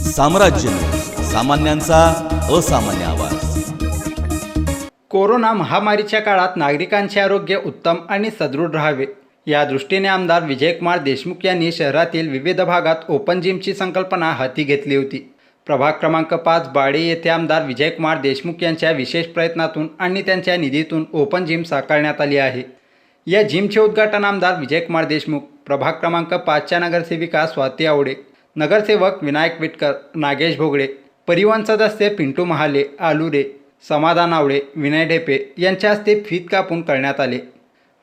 साम्राज्य न्यूज, सामान्यांचा असामान्य आवाज। कोरोना महामारीच्या काळात नागरिकांचे आरोग्य उत्तम आणि सदृढ राहावे या दृष्टीने आमदार विजयकुमार देशमुख यांनी शहरातील विविध भागात ओपन जिमची संकल्पना हाती घेतली होती। प्रभाग क्रमांक 5 बाळे येथे आमदार विजयकुमार देशमुख यांच्या विशेष प्रयत्नातून आणि त्यांच्या निधीतून ओपन जिम साकारण्यात आली आहे। या जिमचे उद्घाटन आमदार विजयकुमार देशमुख, प्रभाग क्रमांक 5च्या नगरसेविका स्वाती आवडे, नगरसेवक विनायक विटकर, नागेश भोगळे, परिवहन सदस्य पिंटू महाले, आलुरे, समाधान आवडे, विनय ढेपे यांच्या हस्ते फीत कापून करण्यात आले।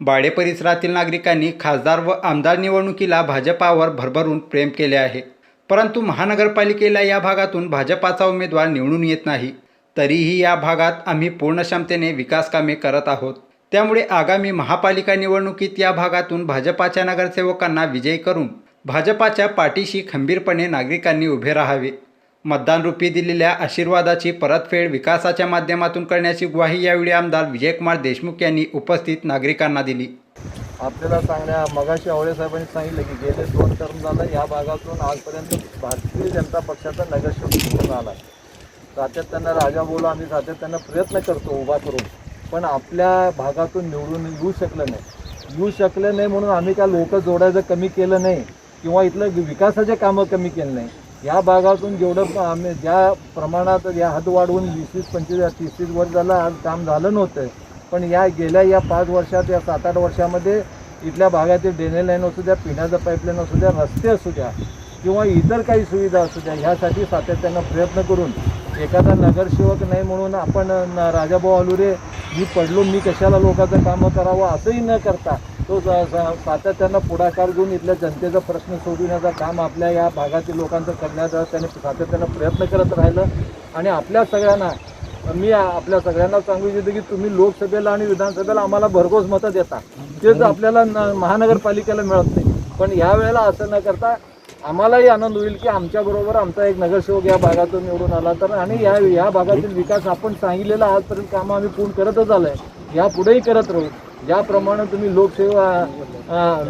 बाळे परिसरातील नागरिकांनी खासदार व आमदार निवडणुकीला भाजपावर भरभरून प्रेम केले आहे, परंतु महानगरपालिकेला या भागातून भाजपाचा उमेदवार निवडून येत नाही। तरीही या भागात आम्ही पूर्ण क्षमतेने विकास कामे करत आहोत। त्यामुळे आगामी महापालिका निवडणुकीत या भागातून भाजपाच्या नगरसेवकांना विजयी करून भाजपाच्या पाठीशी खंबीरपणे नागरिकांनी उभे राहावे। मतदानरूपी दिलेल्या आशीर्वादाची परतफेड विकासाच्या माध्यमातून करण्याची ग्वाही यावेळी आमदार विजयकुमार देशमुख यांनी उपस्थित नागरिकांना दिली। आपल्याला सांगण्या मगाशी आवळे साहेबांनी सांगितलं की गेले 2 टर्म झालं या भागातून आजपर्यंत भारतीय जनता पक्षाचा नगरसेवक निवडून आला। सातत्यानं राजा बोलू आम्ही सातत्यानं प्रयत्न करतो उभा करून, पण आपल्या भागातून निवडून येऊ शकलं नाही म्हणून आम्ही काय लोक जोडायचं कमी केलं नाही किंवा इथलं विकासाचे कामं कमी केलं नाही। या भागातून जेवढं आम्ही ज्या प्रमाणात या हद वाढवून 20-25-30 वर्ष झालं आज काम झालं नव्हतं, पण या गेल्या या 5 वर्षात या 7-8 वर्षामध्ये इथल्या भागातील ड्रेनेज लाईन असू द्या, पिण्याचं पाईपलाईन असू द्या, रस्ते असू द्या किंवा इतर काही सुविधा असू द्या, ह्यासाठी सातत्यानं प्रयत्न करून एखादा नगरसेवक नाही म्हणून आपण राजाभाऊ आलुरे मी पडलो मी कशाला लोकांचं कामं करावं असंही न करता तो सातत्यानं पुढाकार घेऊन इथल्या जनतेचा प्रश्न सोडविण्याचं काम आपल्या या भागातील लोकांचं करण्याचा त्याने सातत्यानं प्रयत्न करत राहिलं। आणि आपल्या सगळ्यांना मी आपल्या सगळ्यांना सांगू इच्छितो की तुम्ही लोकसभेला आणि विधानसभेला आम्हाला भरघोस मतं देता, तेच आपल्याला महानगरपालिकेला मिळत नाही। पण यावेळेला असं न करता आम्हालाही आनंद होईल की आमच्याबरोबर आमचा एक नगरसेवक या भागातून निवडून आला तर, आणि या भागातील विकास आपण सांगितलेला आजपर्यंत कामं आम्ही पूर्ण करतच आलो आहे, यापुढेही करत राहू। ज्याप्रमाणे तुम्ही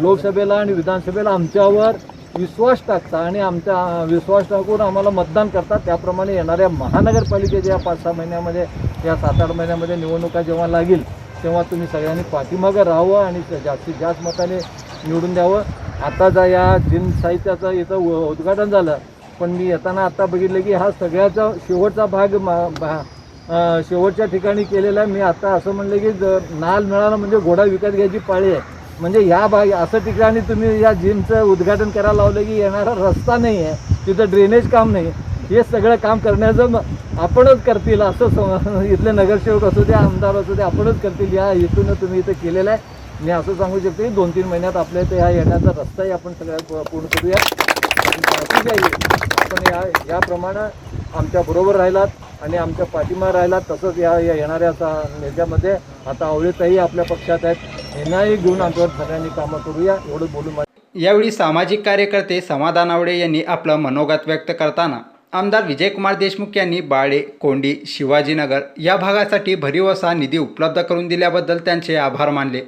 लोकसभेला आणि विधानसभेला आमच्यावर विश्वास टाकता आणि आमचा विश्वास टाकून आम्हाला मतदान करता, त्याप्रमाणे येणाऱ्या महानगरपालिकेच्या या 5-6 महिन्यामध्ये या 7-8 महिन्यामध्ये निवडणुका जेव्हा लागेल तेव्हा तुम्ही सगळ्यांनी पाठीमागं राहावं आणि जास्तीत जास्त मताने निवडून द्यावं। आता या जिम साहित्याचं इथं उद्घाटन झालं, पण मी येताना आता बघितलं की हा सगळ्याचा शेवटचा भाग शेवटच्या ठिकाणी केलेला आहे। मी आता असं म्हणलं की नाल मिळाला म्हणजे घोडा विकत घ्यायची पाळी आहे, म्हणजे ह्या असं ठिकाणी तुम्ही या जिमचं उद्घाटन करायला लावलं की येणारा रस्ता नाही आहे, तिथं ड्रेनेज काम नाही, हे सगळं काम करण्याचं आपणच करतील असं इथले नगरसेवक असू द्या, आमदार असू द्या, आपणच करतील या हेतून तुम्ही इथं केलेलं आहे। मी असं सांगू शकतो की 2-3 महिन्यात आपल्या इथे ह्या येण्याचा रस्ताही आपण सगळ्यात पूर्ण करूया। आपण याप्रमाणे आमच्याबरोबर राहिलात आणि आमच्या पाठीमागे राहिलात, तसंच या येणाऱ्या नेत्यामध्ये आता आवळेताई आपल्या पक्षात आहेत, यांनाही घेऊन आमच्यावर सगळ्यांनी कामं करूया एवढं बोलून। यावेळी सामाजिक कार्यकर्ते समाधान आवडे यांनी आपलं मनोगत व्यक्त करताना आमदार विजयकुमार देशमुख यांनी बाळे, कोंडी, शिवाजीनगर या भागासाठी भरीव असा निधी उपलब्ध करून दिल्याबद्दल त्यांचे आभार मानले।